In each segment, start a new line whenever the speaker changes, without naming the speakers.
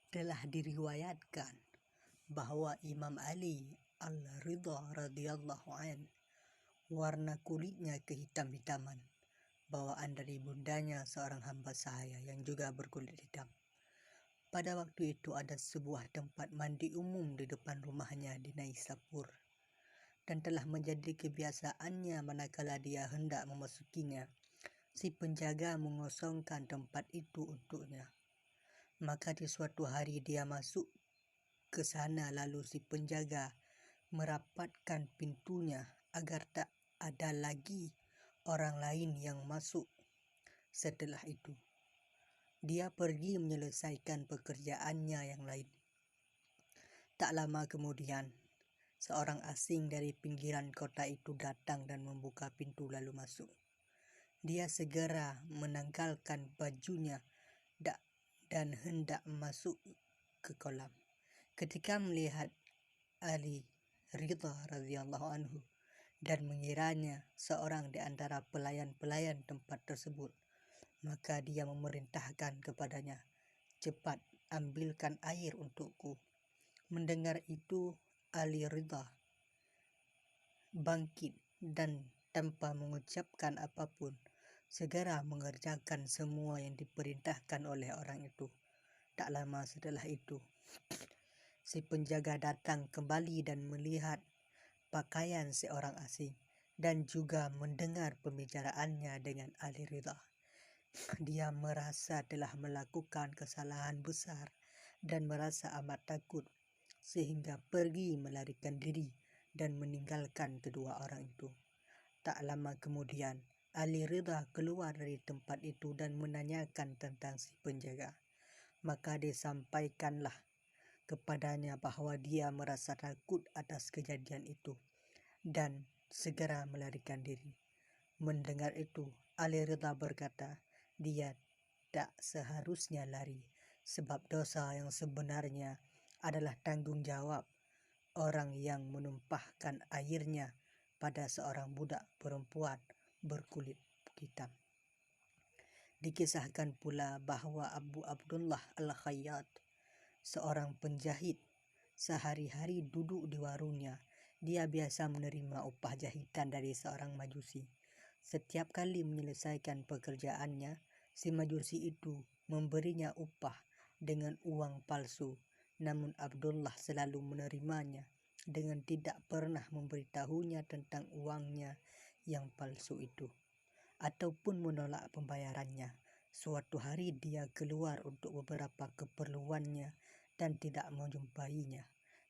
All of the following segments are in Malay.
Telah diriwayatkan bahwa Imam Ali Al-Ridha radhiyallahu an warna kulitnya kehitam-hitaman, bawaan dari bundanya seorang hamba sahaya yang juga berkulit hitam. Pada waktu itu ada sebuah tempat mandi umum di depan rumahnya di Naisapur, dan telah menjadi kebiasaannya manakala dia hendak memasukinya, si penjaga mengosongkan tempat itu untuknya. Maka di suatu hari dia masuk ke sana, lalu si penjaga merapatkan pintunya agar tak ada lagi orang lain yang masuk. Setelah itu, dia pergi menyelesaikan pekerjaannya yang lain. Tak lama kemudian, seorang asing dari pinggiran kota itu datang dan membuka pintu lalu masuk. Dia segera menanggalkan bajunya dan hendak masuk ke kolam. Ketika melihat Ali Ridha radhiyallahu anhu dan mengiranya seorang di antara pelayan-pelayan tempat tersebut, maka dia memerintahkan kepadanya, "Cepat ambilkan air untukku." Mendengar itu, Ali Ridha bangkit dan tanpa mengucapkan apapun, segera mengerjakan semua yang diperintahkan oleh orang itu. Tak lama setelah itu, si penjaga datang kembali dan melihat pakaian seorang asing dan juga mendengar pembicaraannya dengan Ali Ridha. Dia merasa telah melakukan kesalahan besar dan merasa amat takut, sehingga pergi melarikan diri dan meninggalkan kedua orang itu. Tak lama kemudian, Ali Ridha keluar dari tempat itu dan menanyakan tentang si penjaga. Maka disampaikanlah kepadanya bahwa dia merasa takut atas kejadian itu dan segera melarikan diri. Mendengar itu, Ali Ridha berkata, dia tak seharusnya lari, sebab dosa yang sebenarnya adalah tanggung jawab orang yang menumpahkan airnya pada seorang budak perempuan berkulit hitam. Dikisahkan pula bahwa Abu Abdullah Al-Khayyat, seorang penjahit, sehari-hari duduk di warungnya. Dia biasa menerima upah jahitan dari seorang majusi. Setiap kali menyelesaikan pekerjaannya, si majusi itu memberinya upah dengan uang palsu. Namun Abdullah selalu menerimanya dengan tidak pernah memberitahunya tentang uangnya yang palsu itu, ataupun menolak pembayarannya. Suatu hari dia keluar untuk beberapa keperluannya dan tidak menjumpainya.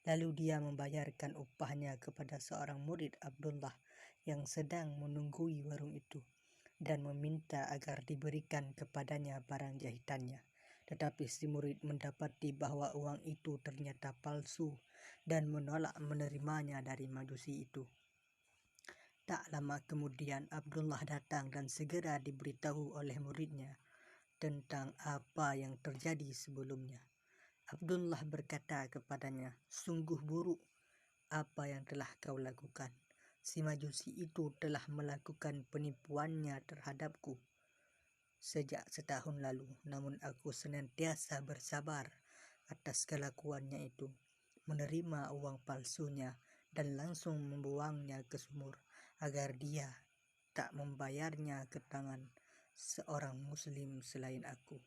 Lalu dia membayarkan upahnya kepada seorang murid Abdullah yang sedang menunggui warung itu dan meminta agar diberikan kepadanya barang jahitannya. Tetapi si murid mendapati bahwa uang itu ternyata palsu dan menolak menerimanya dari majusi itu. Tak lama kemudian Abdullah datang dan segera diberitahu oleh muridnya tentang apa yang terjadi sebelumnya. Abdullah berkata kepadanya, "Sungguh buruk apa yang telah kau lakukan. Si majusi itu telah melakukan penipuannya terhadapku sejak setahun lalu, namun aku senantiasa bersabar atas kelakuannya itu, menerima uang palsunya dan langsung membuangnya ke sumur agar dia tak membayarnya ke tangan seorang muslim selain aku."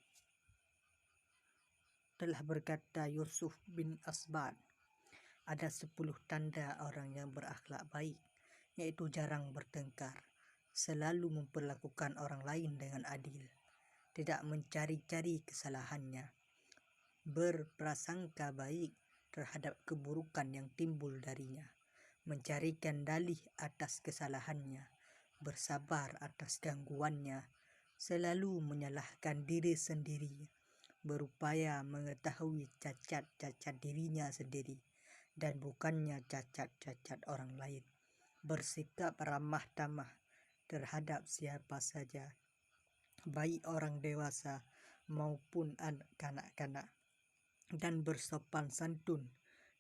Telah berkata Yusuf bin Asbad, ada 10 tanda orang yang berakhlak baik, yaitu jarang bertengkar, selalu memperlakukan orang lain dengan adil, tidak mencari-cari kesalahannya, berprasangka baik terhadap keburukan yang timbul darinya, mencarikan dalih atas kesalahannya, bersabar atas gangguannya, selalu menyalahkan diri sendiri, berupaya mengetahui cacat-cacat dirinya sendiri dan bukannya cacat-cacat orang lain, bersikap ramah tamah terhadap siapa saja, baik orang dewasa maupun kanak-kanak, dan bersopan santun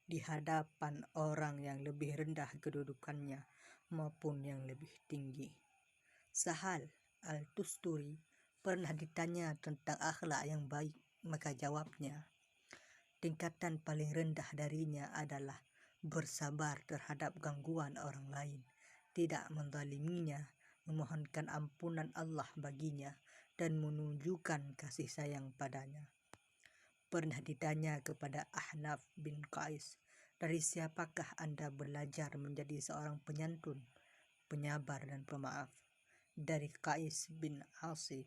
di hadapan orang yang lebih rendah kedudukannya maupun yang lebih tinggi. Sahal Al-Tusturi pernah ditanya tentang akhlak yang baik, maka jawabnya, Tingkatan paling rendah darinya adalah bersabar terhadap gangguan orang lain, tidak menzaliminya, memohonkan ampunan Allah baginya, dan menunjukkan kasih sayang padanya. Pernah ditanya kepada Ahnaf bin Qais, dari siapakah Anda belajar menjadi seorang penyantun, penyabar dan pemaaf? Dari Qais bin Asim,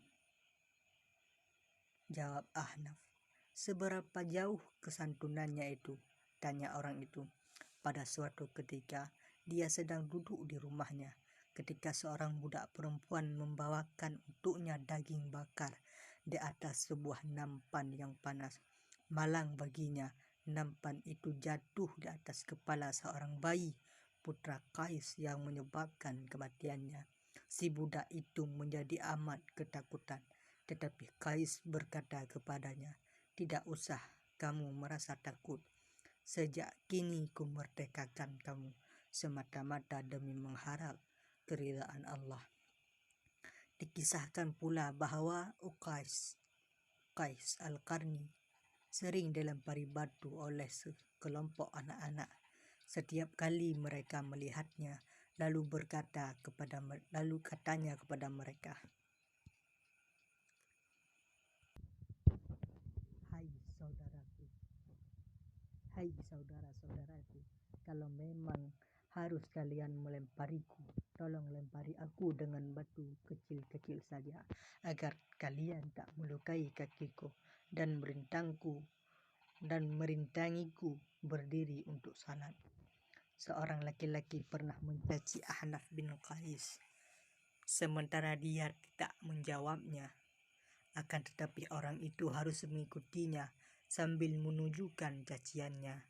jawab Ahnaf. Seberapa jauh kesantunannya itu? Tanya orang itu. Pada suatu ketika, dia sedang duduk di rumahnya ketika seorang budak perempuan membawakan untuknya daging bakar di atas sebuah nampan yang panas. Malang baginya, nampan itu jatuh di atas kepala seorang bayi, putra Qais, yang menyebabkan kematiannya. Si budak itu menjadi amat ketakutan, tetapi Qais berkata kepadanya, "Tidak usah kamu merasa takut. Sejak kini ku merdekakan kamu semata-mata demi mengharap keridhaan Allah." Dikisahkan pula bahwa Qais Al-Qarni sering dilempari batu oleh sekelompok anak-anak setiap kali mereka melihatnya, lalu katanya kepada mereka, "Hai saudaraku, hai saudara-saudaraku, kalau memang harus kalian melempariku, tolong lempari aku dengan batu kecil-kecil saja, agar kalian tak melukai kakiku dan merintangiku berdiri untuk salat." Seorang laki-laki pernah mencaci Ahnaf bin Qais, sementara dia tidak menjawabnya. Akan tetapi orang itu harus mengikutinya sambil menunjukkan caciannya,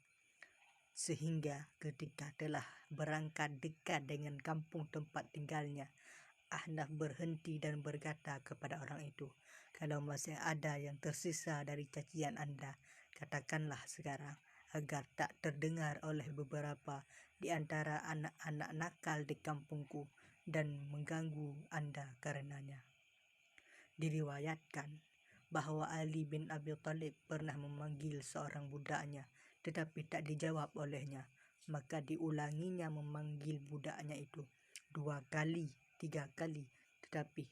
sehingga ketika telah berangkat dekat dengan kampung tempat tinggalnya, Ahnaf berhenti dan berkata kepada orang itu, "Kalau masih ada yang tersisa dari cacian Anda, katakanlah sekarang, agar tak terdengar oleh beberapa di antara anak-anak nakal di kampungku dan mengganggu Anda karenanya." Diriwayatkan bahwa Ali bin Abi Thalib pernah memanggil seorang budaknya, tetapi tak dijawab olehnya. Maka diulanginya memanggil budaknya itu 2 kali, 3 kali, tetapi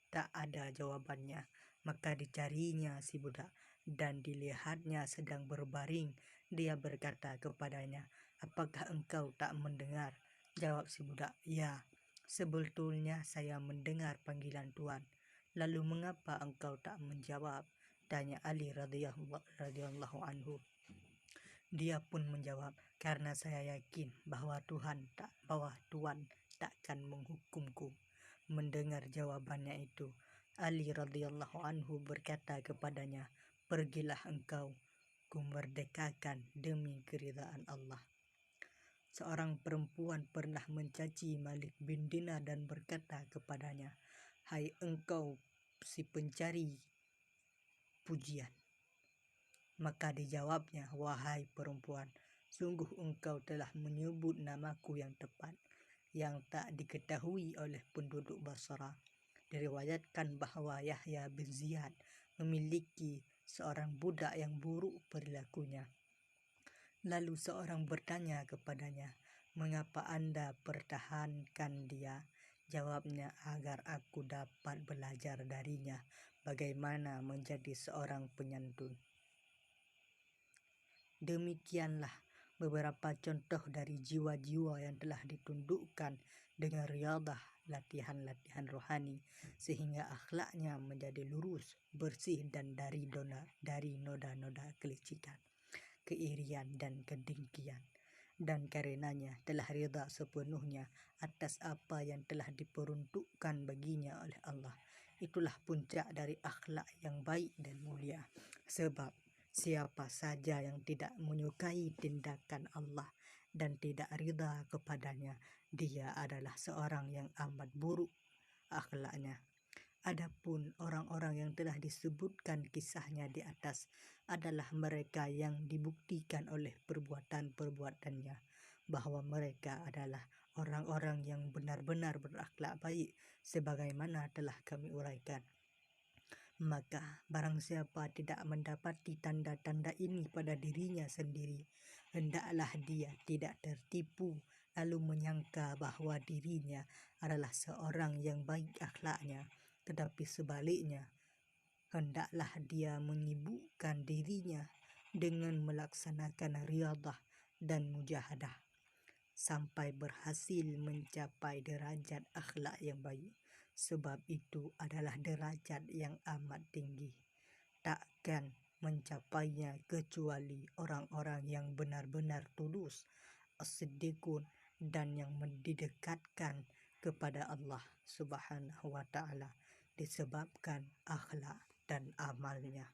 tak ada jawabannya. Maka dicarinya si budak dan dilihatnya sedang berbaring. Dia berkata kepadanya, "Apakah engkau tak mendengar?" Jawab si budak, "Ya, sebetulnya saya mendengar panggilan Tuhan." "Lalu mengapa engkau tak menjawab?" tanya Ali radhiyallahu anhu. Dia pun menjawab, "Karena saya yakin bahwa Tuhan takkan menghukumku." Mendengar jawabannya itu, Ali radhiyallahu anhu berkata kepadanya, "Pergilah engkau, ku merdekakan demi keridhaan Allah." Seorang perempuan pernah mencaci Malik bin Dinar dan berkata kepadanya, "Hai engkau si pencari pujian." Maka dijawabnya, "Wahai perempuan, sungguh engkau telah menyebut namaku yang tepat, yang tak diketahui oleh penduduk Basra." Diriwayatkan bahwa Yahya bin Ziyad memiliki seorang budak yang buruk perilakunya. Lalu seorang bertanya kepadanya, "Mengapa Anda pertahankan dia?" Jawabnya, "Agar aku dapat belajar darinya bagaimana menjadi seorang penyantun." Demikianlah beberapa contoh dari jiwa-jiwa yang telah ditundukkan dengan riyadah, latihan-latihan rohani, sehingga akhlaknya menjadi lurus, bersih, dan dari noda-noda kelicikan, keirian, dan kedengkian, dan karenanya telah ridha sepenuhnya atas apa yang telah diperuntukkan baginya oleh Allah. Itulah puncak dari akhlak yang baik dan mulia. Sebab siapa saja yang tidak menyukai tindakan Allah dan tidak ridha kepadanya, dia adalah seorang yang amat buruk akhlaknya. Adapun orang-orang yang telah disebutkan kisahnya di atas adalah mereka yang dibuktikan oleh perbuatan-perbuatannya bahwa mereka adalah orang-orang yang benar-benar berakhlak baik, sebagaimana telah kami uraikan. Maka barang siapa tidak mendapati tanda-tanda ini pada dirinya sendiri, hendaklah dia tidak tertipu lalu menyangka bahwa dirinya adalah seorang yang baik akhlaknya, tetapi sebaliknya, hendaklah dia menyibukkan dirinya dengan melaksanakan riyadhah dan mujahadah sampai berhasil mencapai derajat akhlak yang baik, sebab itu adalah derajat yang amat tinggi. Takkan mencapainya kecuali orang-orang yang benar-benar tulus, as-siddiqun, dan yang mendekatkan kepada Allah Subhanahu wa Ta'ala disebabkan akhlak dan amalnya.